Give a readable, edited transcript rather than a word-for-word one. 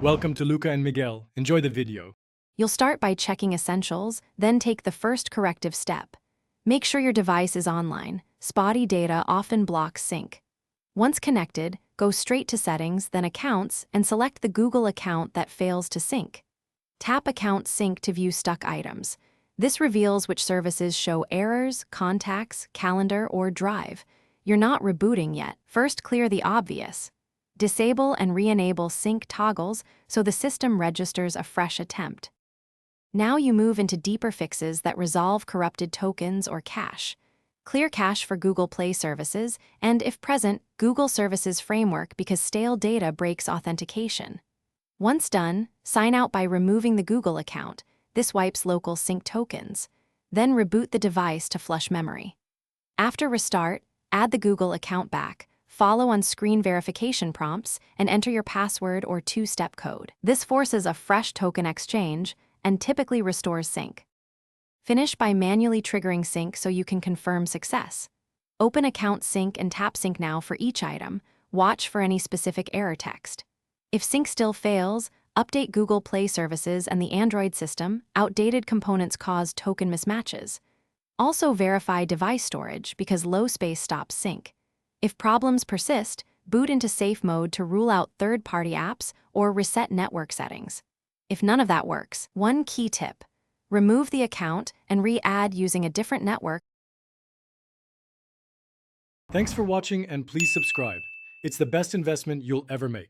Welcome to Luca and Miguel. Enjoy the video. You'll start by checking essentials, then take the first corrective step. Make sure your device is online. Spotty data often blocks sync. Once connected, go straight to Settings, then Accounts, and select the Google account that fails to sync. Tap Account Sync to view stuck items. This reveals which services show errors, contacts, calendar, or drive. You're not rebooting yet. First, clear the obvious. Disable and re-enable sync toggles so the system registers a fresh attempt. Now you move into deeper fixes that resolve corrupted tokens or cache. Clear cache for Google Play services, and if present, Google Services Framework because stale data breaks authentication. Once done, sign out by removing the Google account. This wipes local sync tokens. Then reboot the device to flush memory. After restart, add the Google account back. Follow on-screen verification prompts and enter your password or two-step code. This forces a fresh token exchange and typically restores sync. Finish by manually triggering sync so you can confirm success. Open Account Sync and tap Sync Now for each item. Watch for any specific error text. If sync still fails, update Google Play services and the Android system. Outdated components cause token mismatches. Also verify device storage because low space stops sync. If problems persist, boot into safe mode to rule out third-party apps or reset network settings. If none of that works, one key tip: remove the account and re-add using a different network. Thanks for watching and please subscribe. It's the best investment you'll ever make.